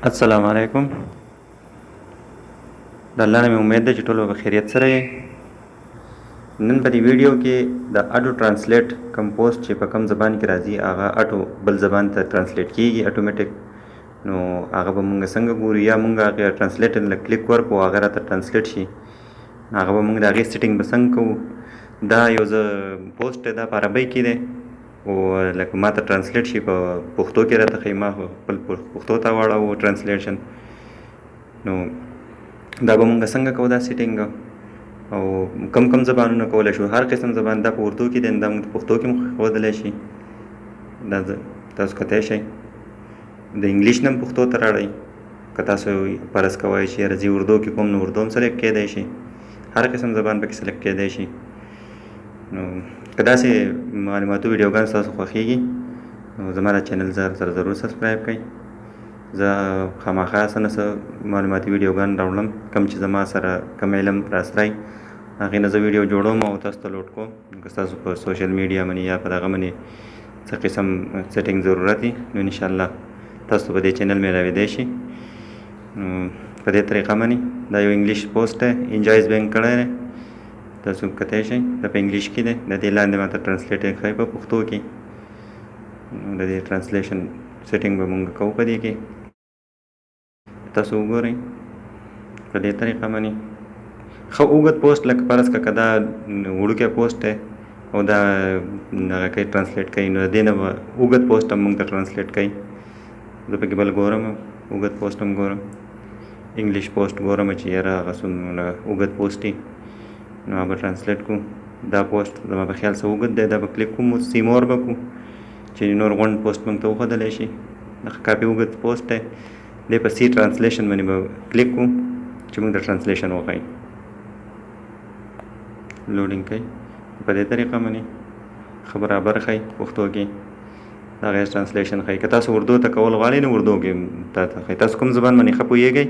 السلام علیکم. د الله نه مې امید ده چې ټول به په خیریت سره یې. نن په دې ویډیو کې د اډو ټرانسلیټ کوم پوسټ چې په کوم زبان کې راځي هغه اټو بل زبان ته ټرانسلیټ کیږي اټومیټیک. نو هغه به مونږ څنګه ګورو، یا مونږ هغه ټرانسلیټ له کلیک ورکړو هغه راته ټرانسلیټ شي. هغه به مونږ د هغې سیټینګ به څنګه کوو. دا یو زه پوسټ دی، دا په عربۍ کې دی او لکه ما ته ټرانسلیټ شي په پښتو کې راته ښایي. ما خپل پښتو ته واړوو ټرانسلیشن. نو دا به مونږ څنګه کوو دا سیټینګ، او کم زبانونه کولی شو. هر قسم زبان دا په اردو کې دی، دا مونږ په پښتو کې ښودلی شي. دا تاسو کتی شئ د انګلیش نه پښتو ته راړئ. که تاسو فرض کوئ چې یاره زه اردو کې کوم نو اردو هم سلیکټ کیدی شي. هر قسم زبان پکې سلیکټ کیدی شي. نو که داسې معلوماتي ویډیوګانې ستاسو خوښېږي نو زما دا چینل سره ضرور سبسکرایب کړئ. زه خامخا څه نه څه معلوماتي ویډیوګان راوړم، کوم چې زما سره کوم علم راسره وي هغې نه زه ویډیو جوړوم او تاسو ته لوډ کوم. که ستاسو په سوشل میډیا باندې یا په دغه باندې څه قسم سیټینګ ضرورت وي نو انشاءالله تاسو په دې چینل میلاویدی شي. نو په دې طریقه باندې دا یو انګلیش پوسټ دی، انجوایز بینک کړی دی. تاسو کتی شئ دا په انګلیش کې دی. د دې لاندې ماته ټرانسلیټ یې ښایي په پښتو کې. نو د دې ټرانسلیشن سیټینګ به مونږ کوو په دې کې. تاسو وګورئ په دې طریقه باندې ښه اوږد پوسټ، لکه فرض کړه که دا وړوکی پوسټ دی او دا هغه کوي ټرانسلیټ کوي، نو د دې نه به اوږد پوسټ هم مونږ ته ټرانسلیټ کوي. زه پکې بل ګورم، اوږد پوسټ هم ګورم، انګلیش پوسټ ګورم چې یاره هغه څومره اوږد پوسټ وي نو هغه به ټرانسلیټ کړو. دا پوسټ زما په خیال څه اوږد دی، دا به کلیک کوو، سی مور به کړو چې نور غونډ پوسټ مونږ ته وښودلی شي. دغه کافي اوږد پوسټ دی. دې په سی ټرانسلیشن باندې به کلیک کوو چې موږ ته ټرانسلیشن وښایي. لوډینګ کوي په دې طریقه باندې ښه برابر ښایي پښتو کې د هغې ټرانسلیشن ښایي. که تاسو اردو ته کول غواړئ نو اردو کې تاته ښایي. تاسو کوم زبان باندې ښه پوهېږئ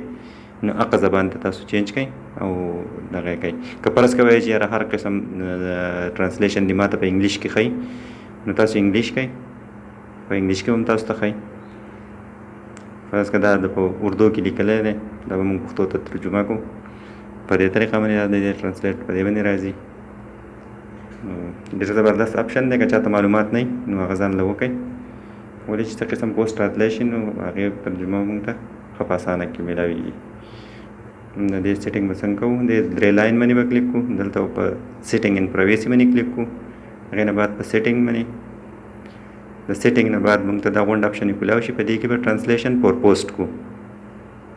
نو هغه زبان ته تاسو چینج کړئ او دغه یې کوئ. که فرض کوئ چې یاره هر قسم ټرانسلیشن دې ما ته په انګلیش کې ښایي نو تاسو انګلیش کوئ، په انګلیش کې هم تاسو ته ښایي. فرض که دا د په اردو کې لیکلی دی، دا به مونږ پښتو ته ترجمه کړو. په دې طریقه باندې دا د دې ټرانسلیټ په دې باندې راځي. ډېر زبردست اپشن دی. که چاته معلومات نه وي نو هغه ځان له وکړئ. ولې چې څه قسم پوسټ راتلی شي نو هغې ترجمه مونږ ته ښه په اسانه کې میلاویږي. د دې سیټینګ به څنګه کوو، د درې لاین باندې به کلیک کوو، دلته په سیټینګ ان پرایویسي باندې کلیک کوو. هغې نه بعد په سیټینګ باندې، د سیټینګ نه بعد مونږ ته دا غونډ اپشن کولاو شي. په دې کې به ټرانسلیشن پر پوسټ کو،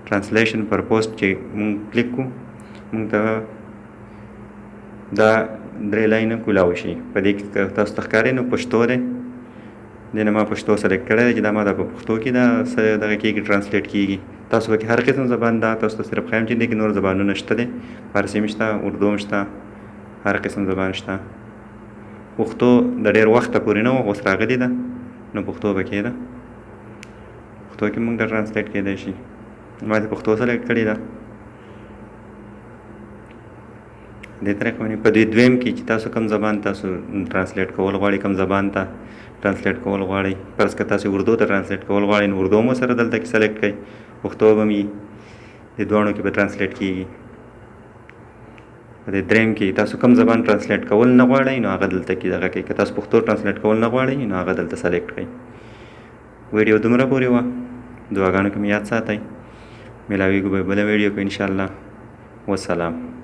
ټرانسلیشن پر پوسټ چې مونږ کلیک کو مونږ ته دا درې لاینه کولاو شي. په دې کې تاسو ته ښکاري نو پښتو دی، دې نه ما پښتو سلیکټ کړی دی چې دا ما دا په پښتو کې دا دغه کېږي ټرانسلیټ کېږي. تاسو پکې هر قسم زبان دا تاسو ته صرف ښایم چې دې کې نور زبانونه شته دی، فارسي هم شته، اردو هم شته، هر قسم زبان شته. پښتو د ډېر وخته پورې نه وه، اوس راغلې ده نو پښتو پکې ده. پښتو کې مونږ ته ټرانسلیټ کیدی شي. ما دې پښتو سلیکټ کړې ده. دې طریقه باندې په دې دویم کې چې تاسو کوم زبان تاسو ټرانسلیټ کول غواړئ، کوم زبان ته ټرانسلیټ کول غواړئ. فرض که تاسو اردو ته ټرانسلیټ کول غواړئ نو اردو مو سره دلته کې سلیکټ کړئ، پښتو به وي، دې دواړو کې به ټرانسلیټ کېږي. په دې دریم کې تاسو کوم زبان ټرانسلیټ کول نه غواړئ نو هغه دلته کې دغه کوئ. که تاسو پښتو ټرانسلیټ کول نه غواړئ نو هغه دلته سلیکټ کړئ. ویډیو دومره پورې وه، دعاګانو کې مې یاد ساتئ. میلاویږو به بله ویډیو کې انشاءالله. والسلام.